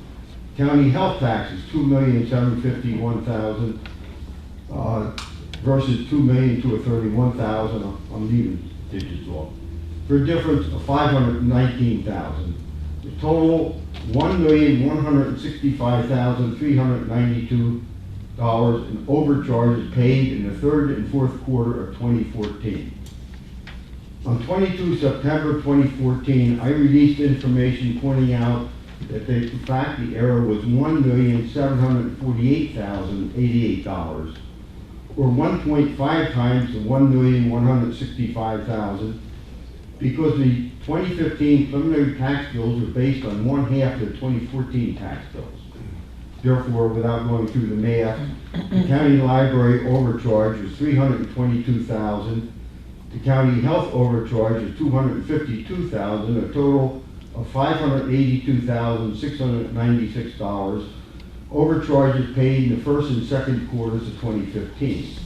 County health taxes, $2,751,000 versus $2,231,000. I'm leaving digits off. for a difference of $519,000. The total, $1,165,392 in overcharges paid in the third and fourth quarter of 2014. On 22 September 2014, I released information pointing out that in fact the error was $1,748,088, or 1.5 times the $1,165,000, because the 2015 preliminary tax bills are based on one half of the 2014 tax bills. Therefore, without going through the math, the county library overcharge is $322,000. The county health overcharge is $252,000, a total of $582,696. Overcharges paid in the first and second quarters of 2015.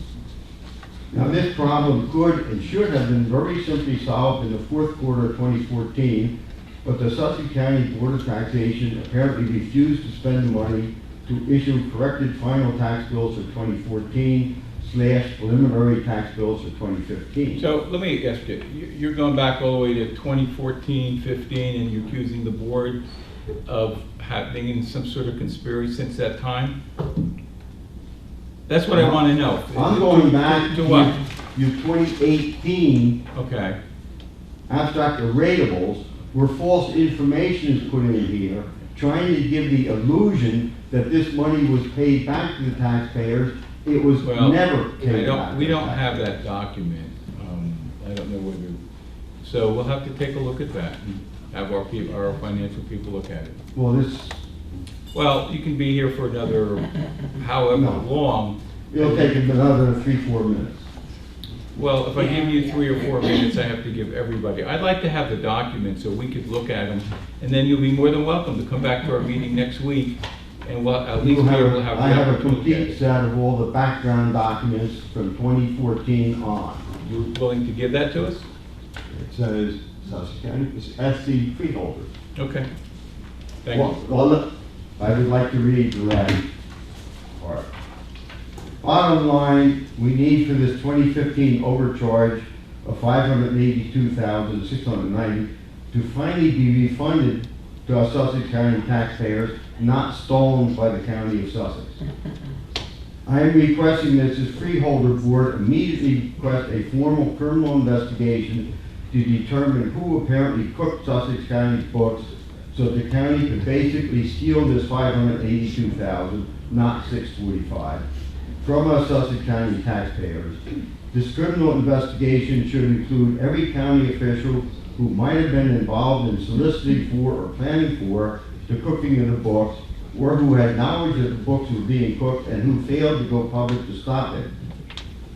Now, this problem could and should have been very simply solved in the fourth quarter of 2014, but the Sussex County Board of Taxation apparently refused to spend the money to issue corrected final tax bills for 2014 / preliminary tax bills for 2015. So let me ask you, you're going back all the way to 2014, 15, and you're accusing the board of having in some sort of conspiracy since that time? That's what I want to know. I'm going back to what? Your 2018 Okay. abstract arrearables, where false information is put in here, trying to give the illusion that this money was paid back to the taxpayers. It was never paid back. We don't have that document. I don't know whether, so we'll have to take a look at that and have our financial people look at it. Well, you can be here for another however long. It'll take another 3-4 minutes. Well, if I give you 3 or 4 minutes, I have to give everybody. I'd like to have the document so we could look at them, and then you'll be more than welcome to come back to our meeting next week, and we'll at least be able to have. I have a complete set of all the background documents from 2014 on. You're willing to give that to us? It says Sussex County, it's SC Freeholders. Okay. Thank you. Well, I would like to read the last part. Bottom line, we need for this 2015 overcharge of $582,690 to finally be refunded to our Sussex County taxpayers, not stolen by the County of Sussex. I am requesting that this freeholder board immediately request a formal criminal investigation to determine who apparently cooked Sussex County's books so the county could basically steal this $582,000, not $645, from us Sussex County taxpayers. This criminal investigation should include every county official who might have been involved in soliciting for or planning for the cooking of the books, or who had knowledge that the books were being cooked and who failed to go public to stop it.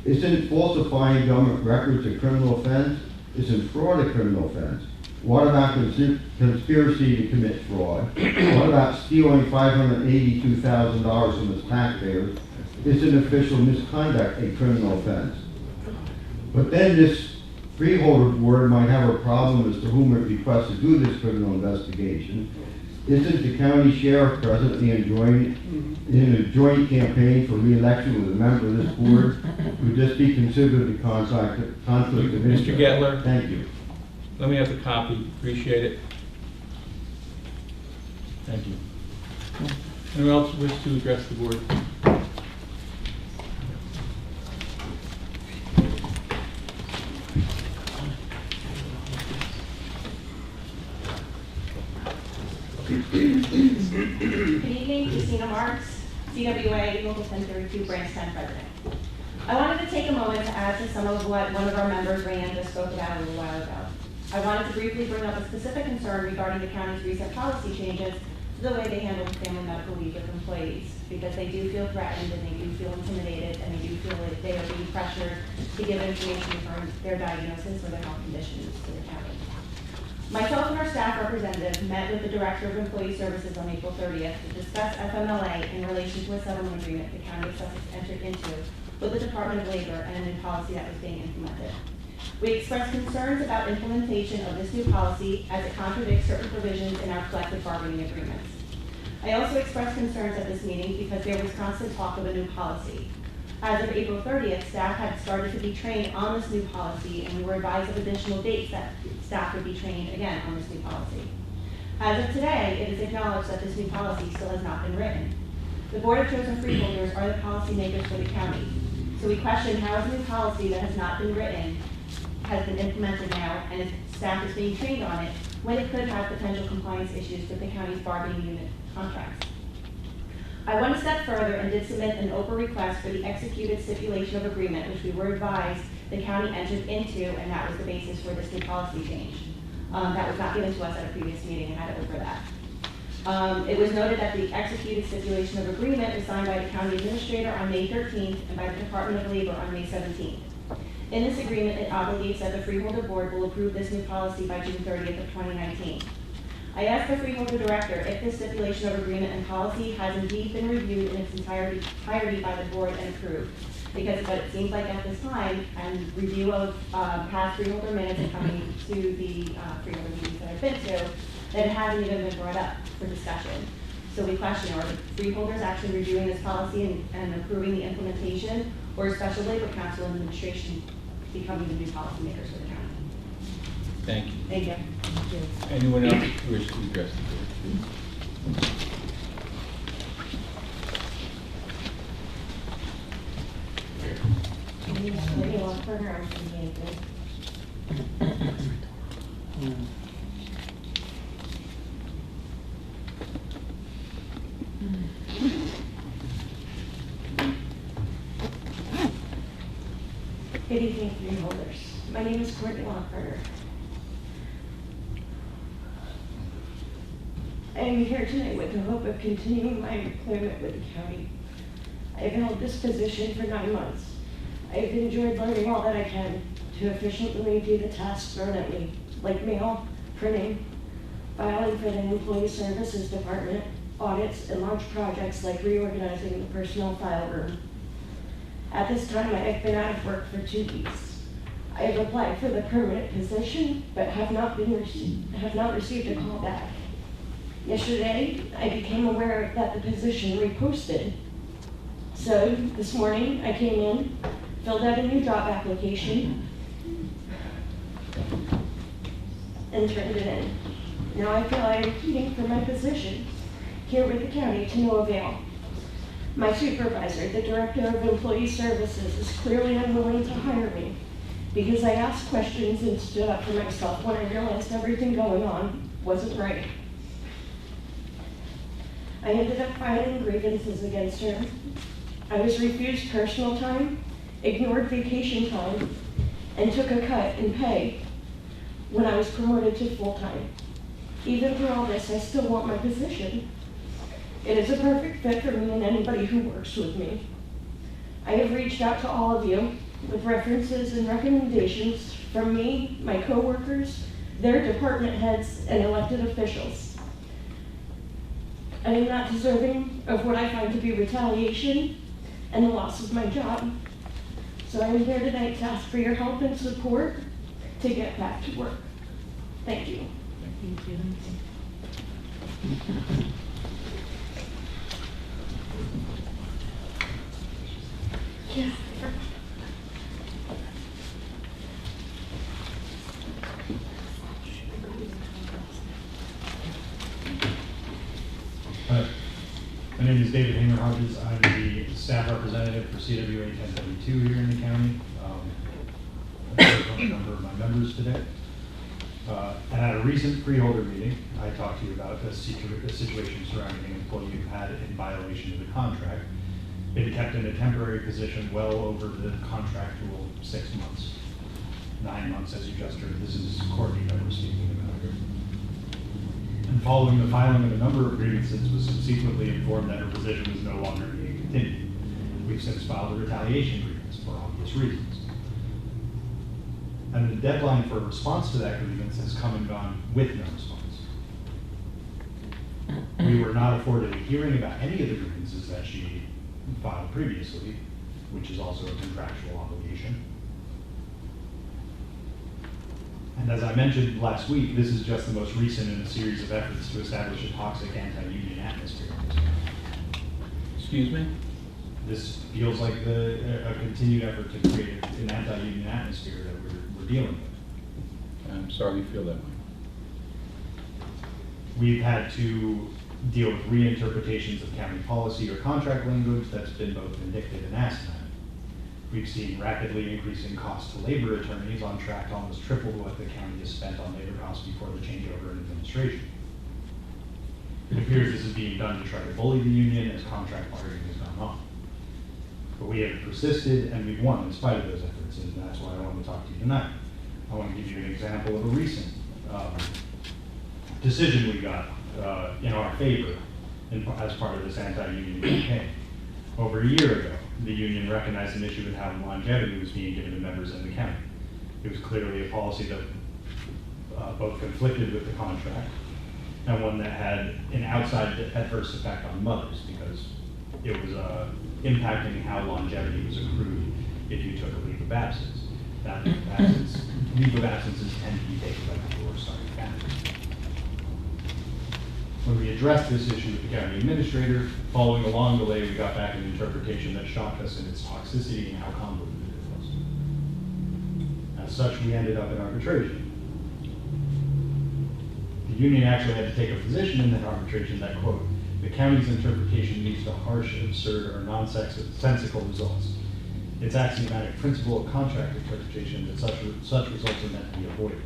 Isn't falsifying government records a criminal offense? Isn't fraud a criminal offense? What about conspiracy to commit fraud? What about stealing $582,000 from its taxpayers? Isn't official misconduct a criminal offense? But then this freeholder board might have a problem as to whom it requests to do this criminal investigation. Isn't the county sheriff presently in a joint campaign for re-election with a member of this board? Would this be considered a conflict of interest? Mr. Gettler? Thank you. Let me have the copy. Appreciate it. Thank you. Anyone else wish to address the board? Good evening, Christina Marks, CWA, Local 1032, Branch 10 President. I wanted to take a moment to add to some of what one of our members, Rayanne, just spoke about a little while ago. I wanted to briefly bring up a specific concern regarding the county's recent policy changes to the way they handle family medical leave with employees, because they do feel threatened and they do feel intimidated and they do feel like they are being pressured to give information for their diagnosis or their health conditions to the county. Myself and our staff representative met with the Director of Employee Services on April 30th to discuss FMLA in relation to a settlement agreement the County of Sussex entered into with the Department of Labor and a new policy that was being implemented. We expressed concerns about implementation of this new policy as it contradicts certain provisions in our collective bargaining agreements. I also expressed concerns at this meeting because there was constant talk of a new policy. As of April 30th, staff had started to be trained on this new policy, and we were advised of additional dates that staff would be trained again on this new policy. As of today, it is acknowledged that this new policy still has not been written. The Board of Chosen Freeholders are the policymakers for the county, so we question how is a new policy that has not been written has been implemented now and its staff is being trained on it when it could have potential compliance issues with the county's bargaining unit contracts. I went a step further and did submit an open request for the executed stipulation of agreement, which we were advised the county entered into, and that was the basis for this new policy change. That was not given to us at a previous meeting, and I had to look for that. It was noted that the executed stipulation of agreement was signed by the county administrator on May 13th and by the Department of Labor on May 17th. In this agreement, it obligates that the Freeholder Board will approve this new policy by June 30th of 2019. I asked the Freeholder Director if this stipulation of agreement and policy has indeed been reviewed in its entirety by the Board and approved. Because what it seems like at this time, and review of past Freeholder minutes and coming to the Freeholder meetings that I've been to, that it hasn't even been brought up for discussion. So we question, are the Freeholders actually reviewing this policy and approving the implementation, or is Special Labor Council and Administration becoming the new policymakers for the county? Thank you. Thank you. Anyone else wish to address the board? Good evening, Freeholders. My name is Courtney Lockharter. I am here tonight with the hope of continuing my employment with the county. I have held this position for 9 months. I have enjoyed learning all that I can to efficiently do the tasks thrown at me, like mail, printing, filing for the Employee Services Department, audits, and large projects like reorganizing the personnel file room. At this time, I have been out of work for 2 weeks. I have applied for the permanent position, but have not received a call back. Yesterday, I became aware that the position reposted. So this morning, I came in, filled out a new job application, and turned it in. Now I feel I am competing for my position here with the county to no avail. My supervisor, the Director of Employee Services, is clearly unwilling to hire me because I asked questions and stood up for myself when I realized everything going on wasn't right. I ended up filing grievances against her. I was refused personal time, ignored vacation time, and took a cut in pay when I was promoted to full-time. Even through all this, I still want my position. It is a perfect fit for me and anybody who works with me. I have reached out to all of you with references and recommendations from me, my coworkers, their department heads, and elected officials. I am not deserving of what I find to be retaliation and the loss of my job. So I am here tonight to ask for your help and support to get back to work. Thank you. Thank you. Yeah. My name is David Hamer Hodges. I'm the staff representative for CWA 1072 here in the county. I have a number of my members today. And at a recent freeholder meeting, I talked to you about a situation surrounding an employee who had, in violation of the contract, been kept in a temporary position well over the contractual 6 months, 9 months, as you just heard. This is Courtney that we're speaking about here. And following the filing of a number of grievances, was subsequently informed that her position was no longer being continued. We've since filed a retaliation grievance for obvious reasons. And the deadline for a response to that grievance has come and gone with no response. We were not afforded a hearing about any of the grievances that she filed previously, which is also a contractual obligation. And as I mentioned last week, this is just the most recent in a series of efforts to establish a toxic anti-union atmosphere in this country. Excuse me? This feels like a continued effort to create an anti-union atmosphere that we're dealing with. I'm sorry you feel that way. We've had to deal with reinterpretations of county policy or contract language that's been both vindictive and asinine. We've seen rapidly increasing costs to labor attorneys, on track to almost triple what the county has spent on labor costs before the changeover in administration. It appears this is being done to try to bully the union as contract bargaining has gone on. But we have persisted and we've won in spite of those efforts, and that's why I want to talk to you tonight. I want to give you an example of a recent decision we got in our favor as part of this anti-union campaign. Over a year ago, the union recognized an issue with how longevity was being given to members in the county. It was clearly a policy that both conflicted with the contract and one that had an outside adverse effect on mothers because it was impacting how longevity was accrued if you took a leave of absence. That leave of absences tend to be taken by people who are starting families. When we addressed this issue with the county administrator, following a long delay, we got back an interpretation that shocked us in its toxicity and how convoluted it was. As such, we ended up in arbitration. The union actually had to take a position in that arbitration that, quote, the county's interpretation leads to harsh, absurd, or nonsensical results. It's axiomatic principle of contract interpretation that such results are meant to be avoided.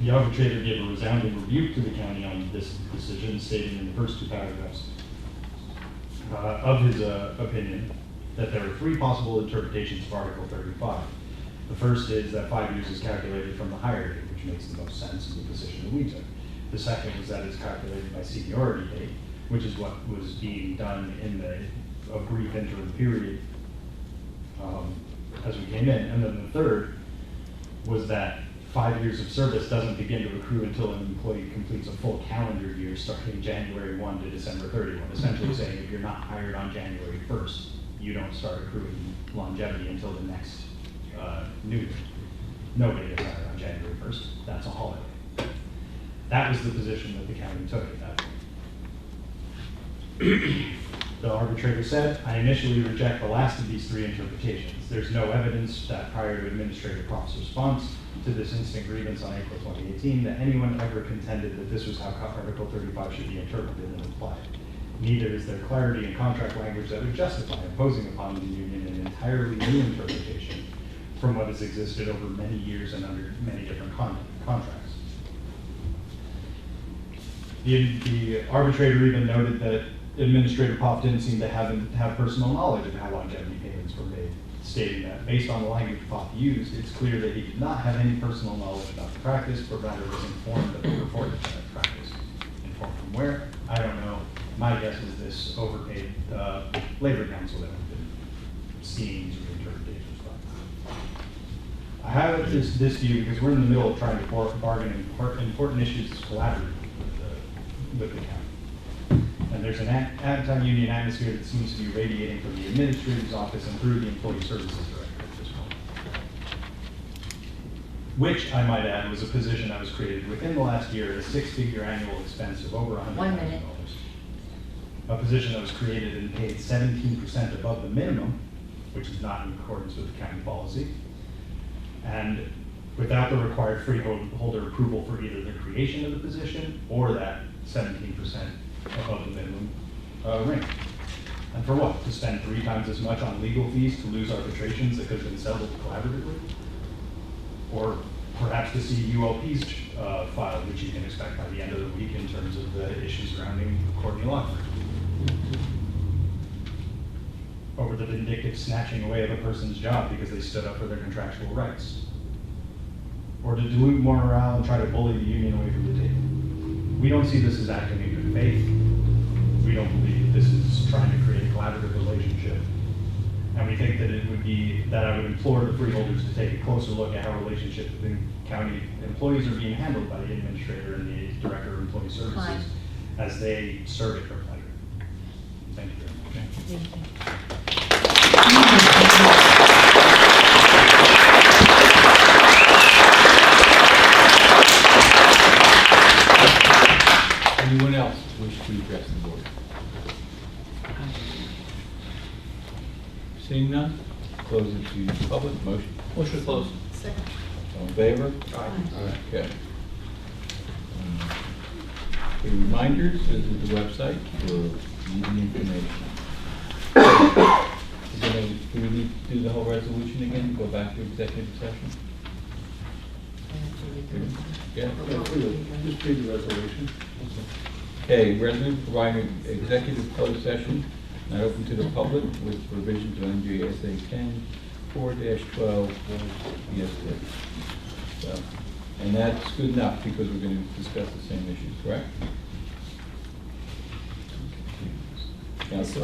The arbitrator gave a resounding rebuke to the county on this decision, stating in the first two paragraphs of his opinion that there are three possible interpretations of Article 35. The first is that 5 years is calculated from the hierarchy, which makes the most sense in the position that we took. The second is that it's calculated by seniority date, which is what was being done in a brief interim period as we came in. And then the third was that 5 years of service doesn't begin to accrue until an employee completes a full calendar year starting January 1 to December 31, essentially saying if you're not hired on January 1st, you don't start accruing longevity until the next new year. Nobody gets hired on January 1st. That's a holiday. That was the position that the county took at that point. The arbitrator said, I initially reject the last of these three interpretations. There's no evidence that prior to Administrator Proff's response to this instant grievance on April 2018 that anyone ever contended that this was how Article 35 should be interpreted and applied. Neither is there clarity in contract language that would justify imposing upon the union an entirely new interpretation from what has existed over many years and under many different contracts. The arbitrator even noted that Administrator Poff didn't seem to have personal knowledge of how longevity payments were made, stating that based on the language Poff used, it's clear that he did not have any personal knowledge about the practice, but rather was informed of the reported practice. Informed from where? I don't know. My guess is this overpaid labor council that we've been seeing these reinterpretations from. I have this view because we're in the middle of trying to bargain important issues collaboratively with the county. And there's an anti-union atmosphere that seems to be radiating from the administrator's office and through the employee services director at this point. Which, I might add, was a position that was created within the last year at a six-figure annual expense of over $100,000. 1 minute. A position that was created and paid 17% above the minimum, which is not in accordance with the county policy, and without the required freeholder approval for either the creation of the position or that 17% above the minimum range. And for what? To spend 3 times as much on legal fees to lose arbitrations that could have been settled collaboratively? Or perhaps to see ULP's filed, which you can expect by the end of the week in terms of the issues surrounding Courtney Lockwood. Over the vindictive snatching away of a person's job because they stood up for their contractual rights. Or to dilute morale and try to bully the union away from the table. We don't see this as acting in good faith. We don't believe this is trying to create a collaborative relationship. And we think that it would be, that I would implore the freeholders to take a closer look at how relationships with county employees are being handled by the administrator and the director of employee services as they serve at their pleasure. Thank you very much. Thank you. Anyone else wish to address the board? Seeing none, close it to the public. Motion. Motion to close. Second. All in favor? Aye. Okay. The reminders is at the website for meeting information. Do we need to do the whole resolution again, go back to executive session? Yeah. Yeah, please, just read the resolution. Okay, resolution providing executive closed session not open to the public with provisions of NJSA 10-4-12 BS6. So, and that's good enough because we're going to discuss the same issues, correct? As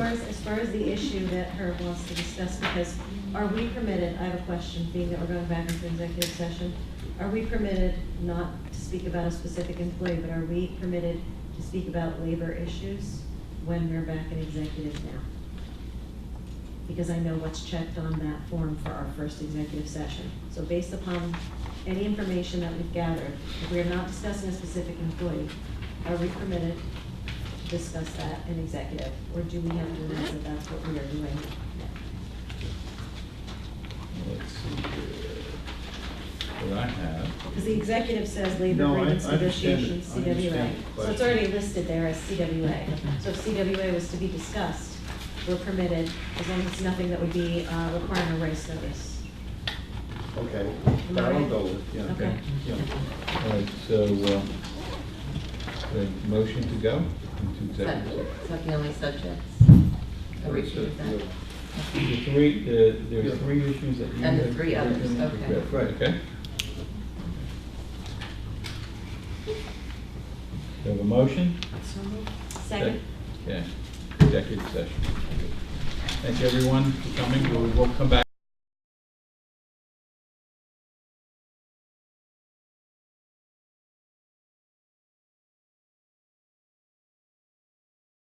far as the issue that Herb wants to discuss, because are we permitted, I have a question, being that we're going back into executive session, are we permitted not to speak about a specific employee, but are we permitted to speak about labor issues when we're back in executive now? Because I know what's checked on that form for our first executive session. So based upon any information that we've gathered, if we are not discussing a specific employee, are we permitted to discuss that in executive? Or do we have to announce that that's what we are doing? Let's see here. What I have. Because the executive says labor No, I grievance understand it. negotiations, I understand CWA. the So it's question. already listed there as CWA. So if CWA was to be discussed, we're permitted, as long as it's nothing that would be requiring a race notice. Okay, Am I that'll right? go with, yeah. Okay. Yeah. All right, so, the motion to go into Is that executive is that the only subjects? Are we sure of that? session. There's three issues that you. And the have three others, written. okay. Right. Okay. Do you have a motion? Second. Okay, executive session. Thank you, everyone, for coming. We'll come back.